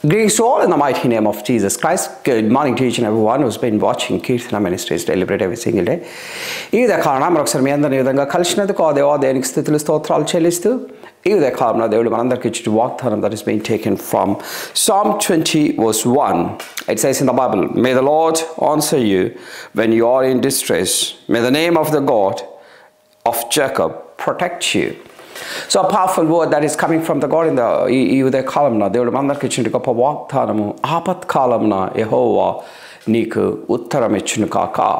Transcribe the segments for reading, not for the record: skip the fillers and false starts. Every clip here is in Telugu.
Greetings to all in the mighty name of Jesus Christ. Good morning to each and everyone who's been watching Kirtana Ministries Daily Bread every single day. ఈ కారణం మరొకసారి మీ అందరిని విధంగా కలిసినందుకు ఆ దేవాదేవునికి స్థుతులు స్తోత్రాలు చెల్లిస్తూ ఈ కారణం దేవుడు మనందరికీ ఇచ్చిన వాగ్దానం that is being taken from Psalm 20 verse 1. It says in the Bible, "May the Lord answer you when you are in distress. May the name of the God of Jacob protect you." So a powerful word that is coming from the God in the ఈ ఉదయ కాలంలో దేవుడు మనందరికీ ఇచ్చిన గొప్ప వాగ్దానము ఆపత్కాలంలో యెహోవా నీకు ఉత్తరం ఇచ్చును కాక.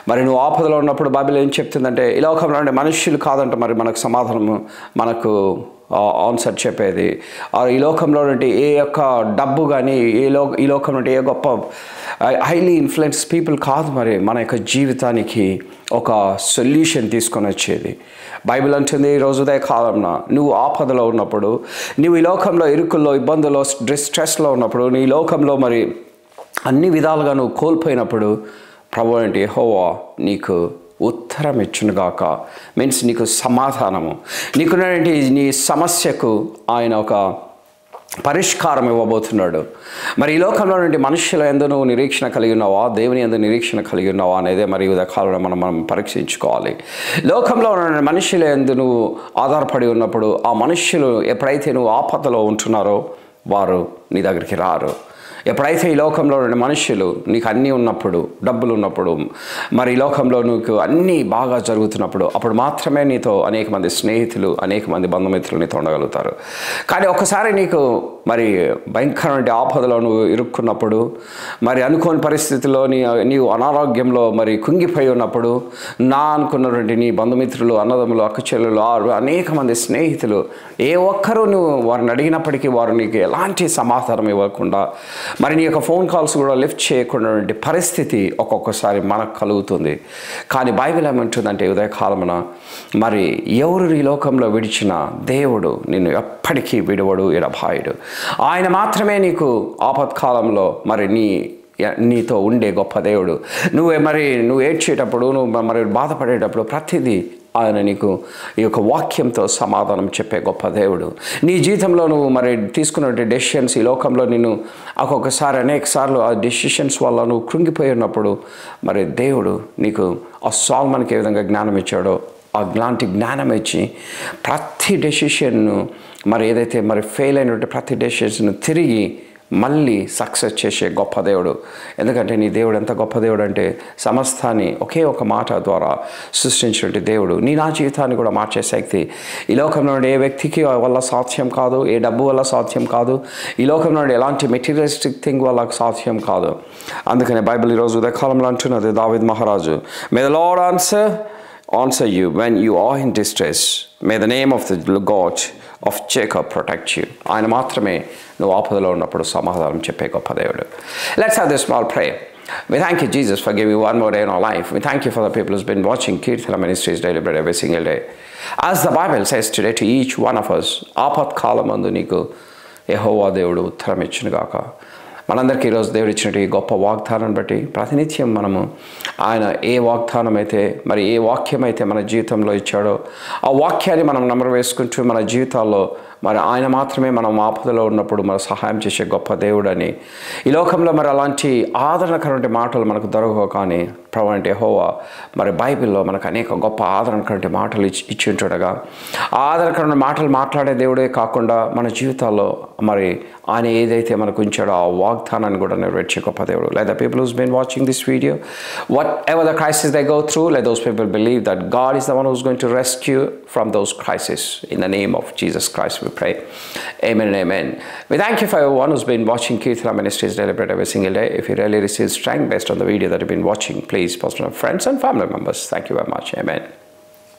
మరి నువ్వు ఆపదలో ఉన్నప్పుడు బైబిల్ ఏం చెప్తుందంటే ఈ లోకంలో ఉండే మనుష్యులు కాదంట మరి మనకు సమాధానము మనకు ఆన్సర్ చెప్పేది. ఈ లోకంలో నుండి ఏ యొక్క డబ్బు కానీ ఈ లోకం నుండి ఏ గొప్ప హైలీ ఇన్ఫ్లుయెన్స్ పీపుల్ కాదు మరి మన యొక్క జీవితానికి ఒక సొల్యూషన్ తీసుకొని వచ్చేది. బైబిల్ అంటుంది ఈరోజు ఉదయ కాలంలో నువ్వు ఆపదలో ఉన్నప్పుడు, నువ్వు ఈ లోకంలో ఇరుకుల్లో ఇబ్బందుల్లో స్ట్రెస్లో ఉన్నప్పుడు, నీ లోకంలో మరి అన్ని విధాలుగా నువ్వు కోల్పోయినప్పుడు ప్రభు అంటే యెహోవా నీకు ఉత్తరం ఇచ్చునుగాక. మీన్స్ నీకు సమాధానము, నీకున్నటువంటి నీ సమస్యకు ఆయన ఒక పరిష్కారం ఇవ్వబోతున్నాడు. మరి ఈ లోకంలో నుండి మనుషుల యందు నువ్వు నిరీక్షణ కలిగి ఉన్నావా, దేవుని యందు నిరీక్షణ కలిగి ఉన్నావా అనేది మరి ఉదయకాలంలో మనం పరీక్షించుకోవాలి. లోకంలో ఉన్న మనుషుల యందు నువ్వు ఆధారపడి ఉన్నప్పుడు ఆ మనుషులు ఎప్పుడైతే నువ్వు ఆపదలో ఉంటున్నారో వారు నీ దగ్గరికి రారు. ఎప్పుడైతే ఈ లోకంలో ఉన్న మనుషులు నీకు అన్నీ ఉన్నప్పుడు, డబ్బులు ఉన్నప్పుడు, మరి ఈ లోకంలో నీకు అన్నీ బాగా జరుగుతున్నప్పుడు అప్పుడు మాత్రమే నీతో అనేక మంది స్నేహితులు, అనేక మంది బంధుమిత్రులు నీతో ఉండగలుగుతారు. కానీ ఒకసారి నీకు మరి భయంకరమైన ఆపదలో నువ్వు ఇరుక్కున్నప్పుడు, మరి అనుకోని పరిస్థితుల్లో నీవు అనారోగ్యంలో మరి కుంగిపోయి ఉన్నప్పుడు అనుకున్నటువంటి నీ బంధుమిత్రులు, అన్నదమ్ములు, అక్కచెల్లెలు, అనేక మంది స్నేహితులు ఏ ఒక్కరూ నువ్వు వారిని అడిగినప్పటికీ వారు నీకు ఎలాంటి సమాధానం ఇవ్వకుండా, మరి నీ యొక్క ఫోన్ కాల్స్ కూడా లిఫ్ట్ చేయకుండా పరిస్థితి ఒక్కొక్కసారి మనకు కలుగుతుంది. కానీ బైబిల్ ఏమంటుందంటే ఉదయకాలమున మరి ఎవరు ఈ లోకంలో విడిచినా దేవుడు నిన్ను ఎప్పటికీ విడువడు, ఎడబాయుడు. ఆయన మాత్రమే నీకు ఆపత్కాలంలో మరి నీతో ఉండే గొప్ప దేవుడు. నువ్వు ఏడ్చేటప్పుడు, నువ్వు మరి బాధపడేటప్పుడు ప్రతిదీ ఆయన నీకు ఈ యొక్క వాక్యంతో సమాధానం చెప్పే గొప్ప దేవుడు. నీ జీవితంలో నువ్వు మరి తీసుకున్న డెసిషన్స్ ఈ లోకంలో నిన్ను ఒక్కొక్కసారి అనేక సార్లు ఆ డెసిషన్స్ వల్ల నువ్వు కృంగిపోయి ఉన్నప్పుడు మరి దేవుడు నీకు ఆ సాల్మన్కి ఏ విధంగా జ్ఞానం ఇచ్చాడో అలాంటి జ్ఞానం ఇచ్చి ప్రతి డెసిషన్ను మరి ఏదైతే మరి ఫెయిల్ అయినట్టు ప్రతి డెసిషన్ను తిరిగి మళ్ళీ సక్సెస్ చేసే గొప్ప దేవుడు. ఎందుకంటే నీ దేవుడు ఎంత గొప్ప దేవుడు అంటే సమస్తాన్ని ఒకే ఒక మాట ద్వారా సృష్టించినటువంటి దేవుడు. నా జీవితాన్ని కూడా మార్చే శక్తి ఈ లోకంలో ఏ వ్యక్తికి వల్ల సాధ్యం కాదు, ఏ డబ్బు వల్ల సాధ్యం కాదు, ఈ లోకంలో ఎలాంటి మెటీరియలిస్టిక్ థింగ్ వల్ల సాధ్యం కాదు. అందుకనే బైబిల్ ఈరోజు ఉదయకాలంలో అంటున్నది దావీదు మహారాజు, "May the Lord answer you when you are in distress. May the name of the God of Jacob protect you." ఆయన మాత్రమే నువ్వు ఆపదలో ఉన్నప్పుడు సమాధానం చెప్పే గొప్ప దేవుడు. Let's have this small prayer. We thank you, Jesus, for giving one more day in our life. We thank you for the people who's been watching Kirtana Ministries Daily Bread every single day. As the Bible says today to each one of us, ఆపత్కాలమందు నీకు యెహోవా దేవుడు ఉత్తరం ఇచ్చునుగాక. మనందరికీ ఈరోజు దేవుడు ఇచ్చినట్టు ఈ గొప్ప వాగ్దానాన్ని బట్టి ప్రతినిత్యం మనము ఆయన ఏ వాగ్దానం అయితే మరి ఏ వాక్యం అయితే మన జీవితంలో ఇచ్చాడో ఆ వాక్యాన్ని మనం నమ్మరు వేసుకుంటూ మన జీవితాల్లో మరి ఆయన మాత్రమే మనం ఆపదలో ఉన్నప్పుడు మన సహాయం చేసే గొప్ప దేవుడని, ఈ లోకంలో మరి అలాంటి ఆదరణకరమైన మాటలు మనకు దొరకవు. కానీ ప్రభు అంటే యెహోవా మరి బైబిల్లో మనకు అనేక గొప్ప ఆదరణకరమైన మాటలు ఇచ్చి ఉంటుండగా ఆదరణకరమైన మాటలు మాట్లాడే దేవుడే కాకుండా మన జీవితాల్లో మరి ఆయన ఏదైతే మనకు ఉంచాడో ఆ వాగ్దానాన్ని కూడా నెరవేర్చే గొప్ప దేవుడు. Let the people who's been watching this video, whatever the crisis they go through, let those people believe that God is the one who's going to rescue from those crises. In the name of Jesus Christ we pray. Amen and amen. We thank you for everyone who's been watching Kirtana Ministries Daily Bread every single day. If you really receive strength based on the video that you've been watching, please post on friends and family members. Thank you very much. Amen.